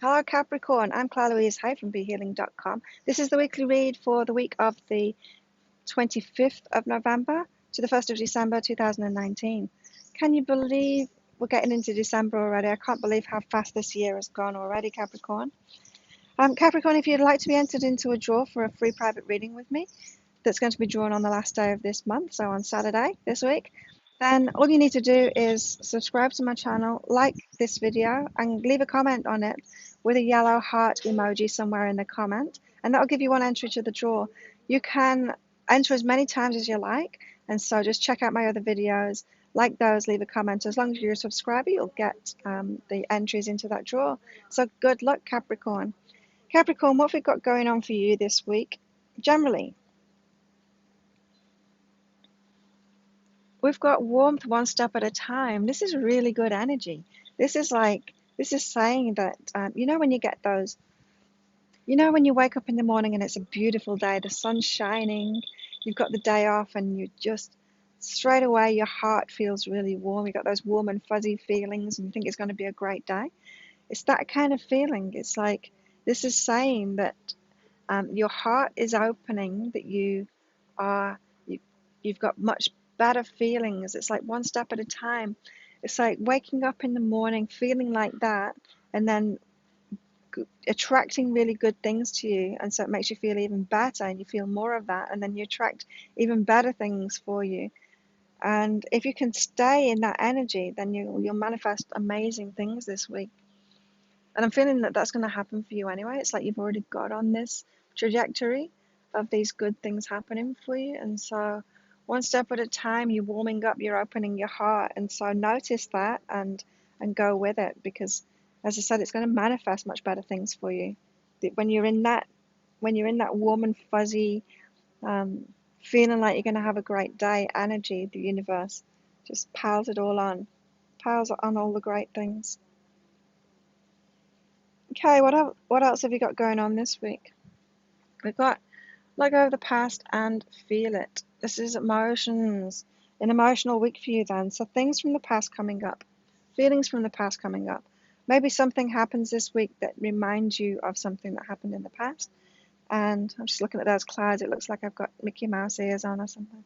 Hello Capricorn, I'm Claire Louise Hay from BeHealing.com. This is the weekly read for the week of the 25th of November to the 1st of December 2019. Can you believe we're getting into December already? I can't believe how fast this year has gone already, Capricorn. Capricorn, if you'd like to be entered into a draw for a free private reading with me, that's going to be drawn on the last day of this month, so on Saturday this week, then all you need to do is subscribe to my channel, like this video, and leave a comment on it with a yellow heart emoji somewhere in the comment, and that'll give you one entry to the draw. You can enter as many times as you like, and so just check out my other videos, like those, leave a comment. As long as you're a subscriber, you'll get the entries into that draw. So good luck, Capricorn. Capricorn, what have we got going on for you this week? Generally, we've got warmth one step at a time. This is really good energy. This is saying that, when you get those, when you wake up in the morning and it's a beautiful day, the sun's shining, you've got the day off, and you just, straight away, your heart feels really warm. You've got those warm and fuzzy feelings, and you think it's going to be a great day. It's that kind of feeling. It's like, this is saying that your heart is opening, that you've got much better feelings. It's like one step at a time. It's like waking up in the morning feeling like that, and then attracting really good things to you, and so it makes you feel even better, and you feel more of that, and then you attract even better things for you. And if you can stay in that energy, then you'll manifest amazing things this week. And I'm feeling that that's going to happen for you anyway. It's like you've already got on this trajectory of these good things happening for you. And so one step at a time, you're warming up, you're opening your heart. And so notice that and go with it, because as I said, it's going to manifest much better things for you. When you're in that warm and fuzzy, feeling like you're going to have a great day energy, the universe just piles it all on, piles on all the great things. Okay, what else have you got going on this week? We've got let go of the past and feel it. This is emotions, an emotional week for you then. So things from the past coming up, feelings from the past coming up. Maybe something happens this week that reminds you of something that happened in the past. And I'm just looking at those clouds. It looks like I've got Mickey Mouse ears on or something.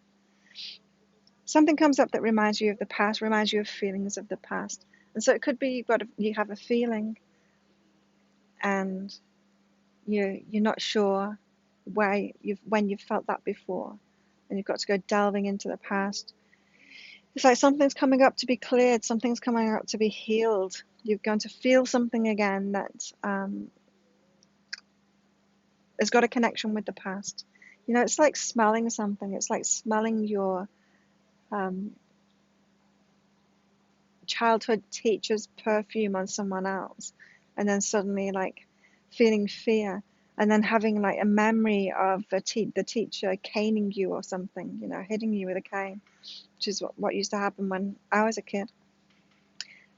Something comes up that reminds you of the past, reminds you of feelings of the past. And so it could be you have a feeling, and you're not sure when you've felt that before, and you've got to go delving into the past. It's like something's coming up to be cleared, something's coming up to be healed. You're going to feel something again that has got a connection with the past. It's like smelling something. It's like smelling your childhood teacher's perfume on someone else, and then suddenly like feeling fear, and then having like a memory of the teacher caning you or something, hitting you with a cane, which is what used to happen when I was a kid.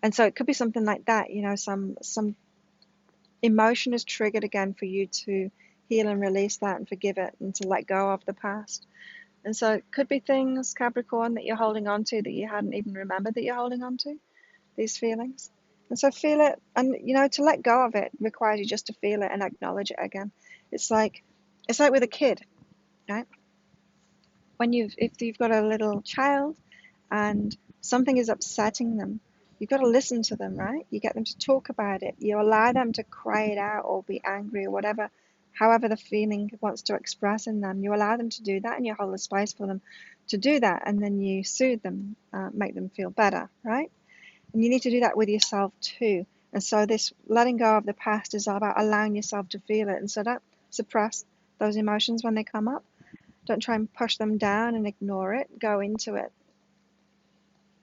And so it could be something like that, some emotion is triggered again for you to heal and release that and forgive it and to let go of the past. And so it could be things, Capricorn, that you're holding on to that you hadn't even remembered that you're holding on to, these feelings. And so feel it, and to let go of it requires you just to feel it and acknowledge it again. It's like with a kid, right? If you've got a little child and something is upsetting them, you've got to listen to them, right? You get them to talk about it. You allow them to cry it out or be angry or whatever, however the feeling wants to express in them. You allow them to do that, and you hold the space for them to do that, and then you soothe them, make them feel better, right? And you need to do that with yourself too. And so this letting go of the past is all about allowing yourself to feel it. And so don't suppress those emotions when they come up. Don't try and push them down and ignore it. Go into it.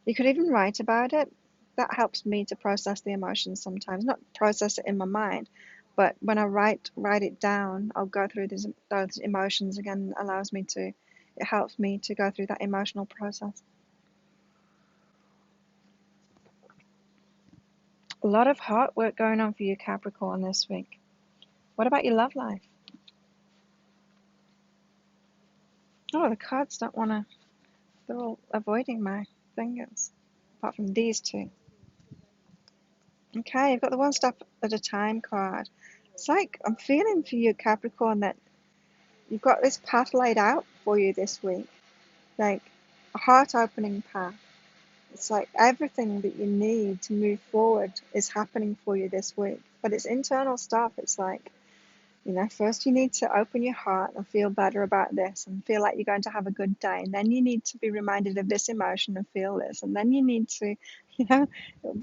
You could even write about it. That helps me to process the emotions sometimes. Not process it in my mind, but when I write it down, I'll go through those emotions again. It helps me to go through that emotional process. A lot of heart work going on for you, Capricorn, this week. What about your love life? Oh, the cards don't want to, they're all avoiding my fingers, apart from these two. Okay, you've got the one step at a time card. It's like I'm feeling for you, Capricorn, that you've got this path laid out for you this week, like a heart-opening path. It's like everything that you need to move forward is happening for you this week, but it's internal stuff. It's like, first you need to open your heart and feel better about this and feel like you're going to have a good day. And then you need to be reminded of this emotion and feel this. And then you need to, you know,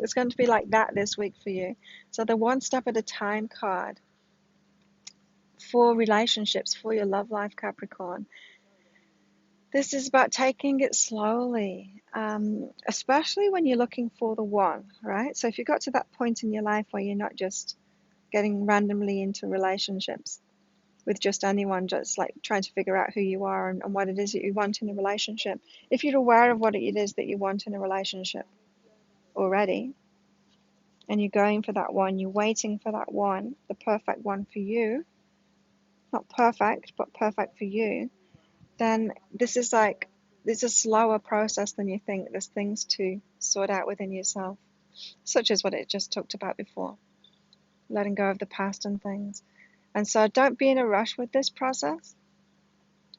it's going to be like that this week for you. So the one step at a time card for relationships, for your love life, Capricorn. This is about taking it slowly, especially when you're looking for the one, right? So if you got to that point in your life where you're not just getting randomly into relationships with just anyone, just like trying to figure out who you are and what it is that you want in a relationship. If you're aware of what it is that you want in a relationship already, and you're going for that one, you're waiting for that one, the perfect one for you, not perfect, but perfect for you, then this is like, it's a slower process than you think. There's things to sort out within yourself, such as what it just talked about before, letting go of the past and things. And so don't be in a rush with this process.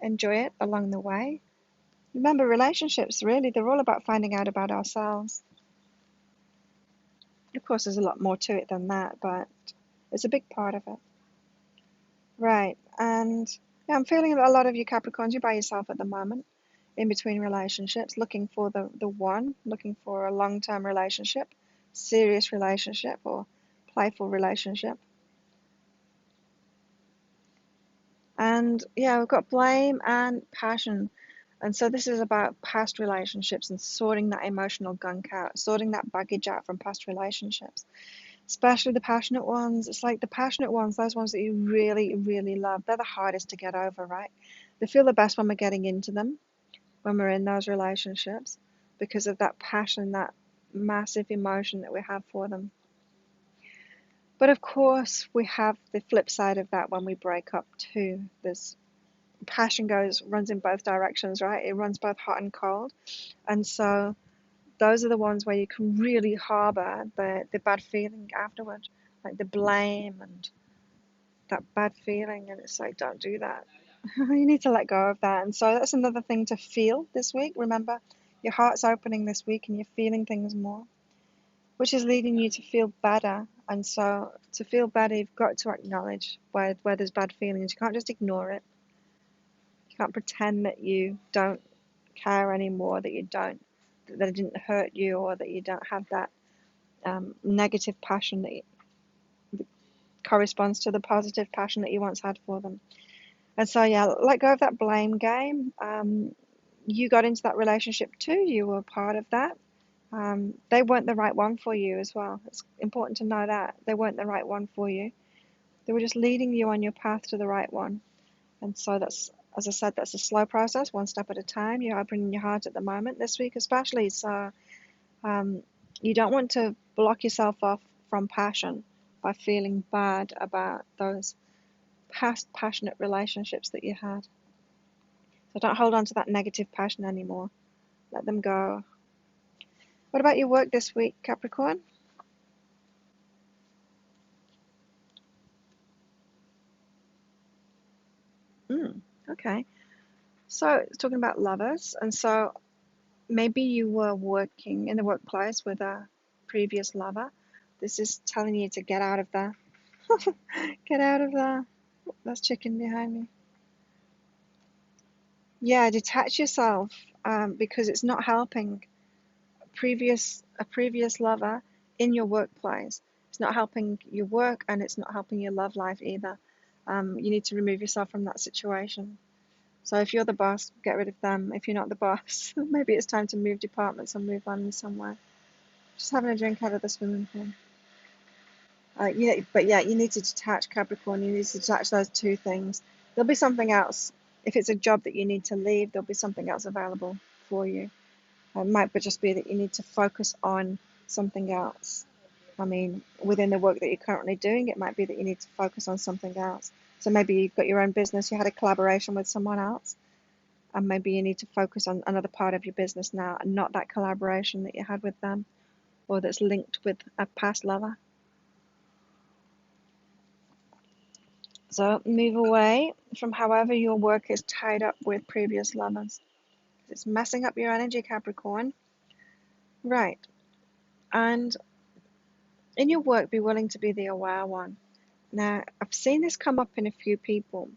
Enjoy it along the way. Remember, relationships, really, they're all about finding out about ourselves. Of course, there's a lot more to it than that, but it's a big part of it. Right, and yeah, I'm feeling that a lot of you Capricorns, you're by yourself at the moment, in between relationships, looking for the one, looking for a long-term relationship, serious relationship, or playful relationship. And yeah, we've got blame and passion. And so this is about past relationships and sorting that emotional gunk out, sorting that baggage out from past relationships, especially the passionate ones. It's like the passionate ones, those ones that you really, really love, they're the hardest to get over, right? They feel the best when we're getting into them, when we're in those relationships, because of that passion, that massive emotion that we have for them. But of course, we have the flip side of that when we break up too. This passion runs in both directions, right? It runs both hot and cold. And so those are the ones where you can really harbor the bad feeling afterward, like the blame and that bad feeling. And it's like, don't do that. You need to let go of that. And so that's another thing to feel this week. Remember, your heart's opening this week and you're feeling things more, which is leading you to feel better. And so to feel better, you've got to acknowledge where there's bad feelings. You can't just ignore it. You can't pretend that you don't care anymore, that it didn't hurt you, or that you don't have that negative passion that corresponds to the positive passion that you once had for them. And so, yeah, let go of that blame game. You got into that relationship too. You were part of that. They weren't the right one for you as well. It's important to know that. They weren't the right one for you. They were just leading you on your path to the right one. And so that's, as I said, that's a slow process, one step at a time. You're opening your heart at the moment this week, especially. So you don't want to block yourself off from passion by feeling bad about those past passionate relationships that you had. So don't hold on to that negative passion anymore. Let them go. What about your work this week, Capricorn? Okay. So it's talking about lovers, and so maybe you were working in the workplace with a previous lover. This is telling you to get out of there. Get out of there. That's chicken behind me. Yeah, detach yourself, because it's not helping a previous lover in your workplace. It's not helping your work and it's not helping your love life either. You need to remove yourself from that situation. So if you're the boss, get rid of them. If you're not the boss, maybe it's time to move departments and move on somewhere. Just having a drink out of the swimming pool. Yeah, but yeah, you need to detach, Capricorn. You need to detach those two things. There'll be something else. If it's a job that you need to leave, there'll be something else available for you. It might just be that you need to focus on something else. I mean, within the work that you're currently doing, it might be that you need to focus on something else. So maybe you've got your own business, you had a collaboration with someone else, and maybe you need to focus on another part of your business now and not that collaboration that you had with them or that's linked with a past lover. So move away from however your work is tied up with previous lovers. It's messing up your energy, Capricorn. Right. And in your work, be willing to be the aware one. Now, I've seen this come up in a few people.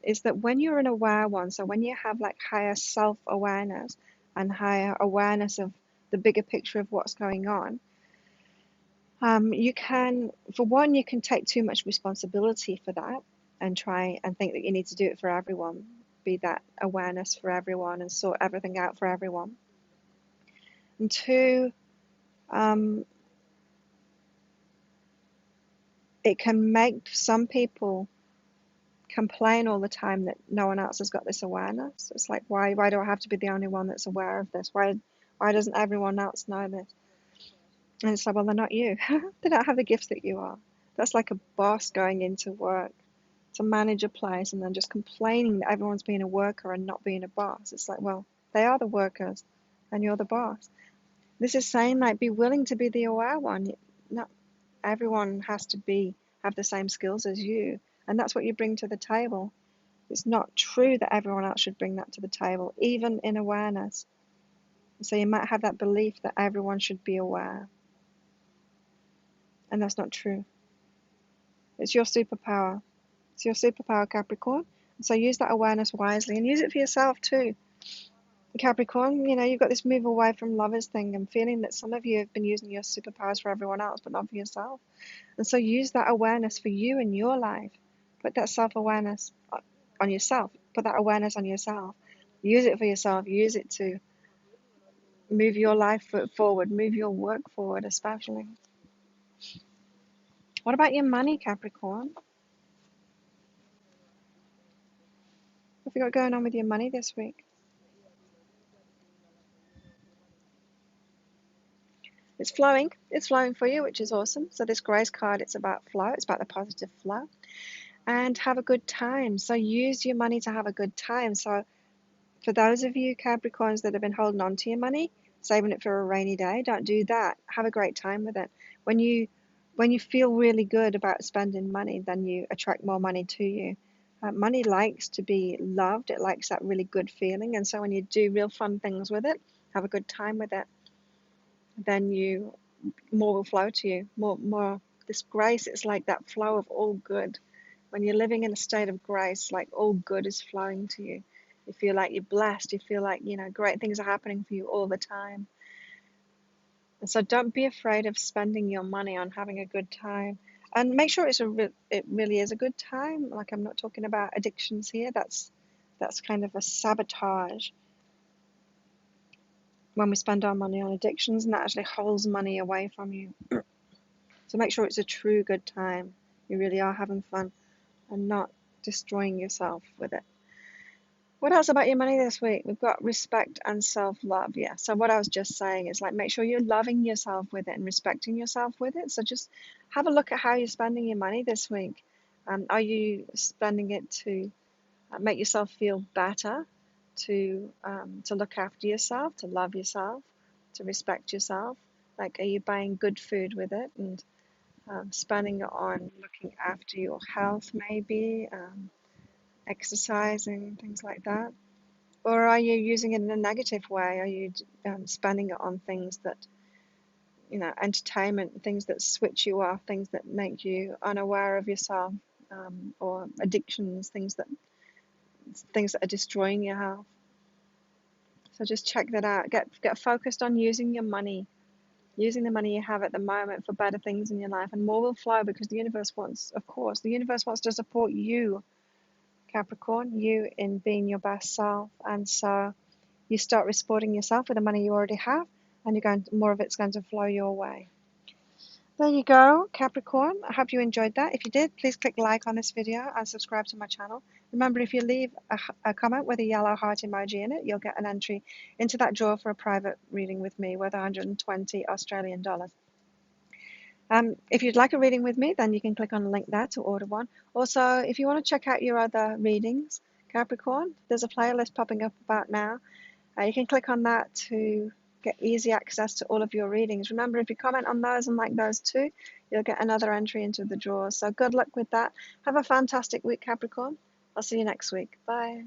Is that when you're an aware one, so when you have like higher self-awareness and higher awareness of the bigger picture of what's going on, you can, for one, you can take too much responsibility for that and try and think that you need to do it for everyone, be that awareness for everyone and sort everything out for everyone. And two, it can make some people complain all the time that no one else has got this awareness. It's like, why do I have to be the only one that's aware of this? Why doesn't everyone else know this? And it's like, well, they're not you. They don't have the gifts that you are. That's like a boss going into work to manage a place and then just complaining that everyone's being a worker and not being a boss. It's like, well, they are the workers and you're the boss. This is saying, like, be willing to be the aware one. Not everyone has to have the same skills as you, and that's what you bring to the table. It's not true that everyone else should bring that to the table, even in awareness. So you might have that belief that everyone should be aware, and that's not true. It's your superpower. It's your superpower, Capricorn. So use that awareness wisely and use it for yourself too. Capricorn, you've got this move away from lovers thing. I'm feeling that some of you have been using your superpowers for everyone else, but not for yourself. And so use that awareness for you in your life. Put that self-awareness on yourself. Put that awareness on yourself. Use it for yourself. Use it to move your life forward, move your work forward, especially. What about your money, Capricorn? What have you got going on with your money this week? It's flowing. It's flowing for you, which is awesome. So this Grace card, it's about flow. It's about the positive flow. And have a good time. So use your money to have a good time. So for those of you Capricorns that have been holding on to your money, saving it for a rainy day, don't do that. Have a great time with it. When you feel really good about spending money, then you attract more money to you. Money likes to be loved. It likes that really good feeling. And so when you do real fun things with it, have a good time with it, then more will flow to you. More this grace, it's like that flow of all good. When you're living in a state of grace, like all good is flowing to you. You feel like you're blessed. You feel like, great things are happening for you all the time. And so don't be afraid of spending your money on having a good time. And make sure it really is a good time. Like, I'm not talking about addictions here. That's kind of a sabotage when we spend our money on addictions, and that actually holds money away from you. So make sure it's a true good time. You really are having fun and not destroying yourself with it. What else about your money this week? We've got respect and self-love. Yeah. So what I was just saying is, like, make sure you're loving yourself with it and respecting yourself with it. So just have a look at how you're spending your money this week. Are you spending it to make yourself feel better, to look after yourself, to love yourself, to respect yourself? Like, are you buying good food with it and spending it on looking after your health, maybe exercising, things like that? Or are you using it in a negative way? Are you spending it on things that, entertainment, things that switch you off, things that make you unaware of yourself, or addictions, things that are destroying your health? So just check that out. Get focused on using your money, using the money you have at the moment for better things in your life, and more will flow because the universe wants to support you, Capricorn, you in being your best self. And so you start supporting yourself with the money you already have, and more of it's going to flow your way. There you go, Capricorn. I hope you enjoyed that. If you did, please click like on this video and subscribe to my channel. Remember, if you leave a comment with a yellow heart emoji in it, you'll get an entry into that draw for a private reading with me worth 120 Australian dollars. If you'd like a reading with me, then you can click on the link there to order one. Also, if you want to check out your other readings, Capricorn, there's a playlist popping up about now. You can click on that to get easy access to all of your readings. Remember, if you comment on those and like those too, You'll get another entry into the draw. So good luck with that. Have a fantastic week, Capricorn. I'll see you next week. Bye.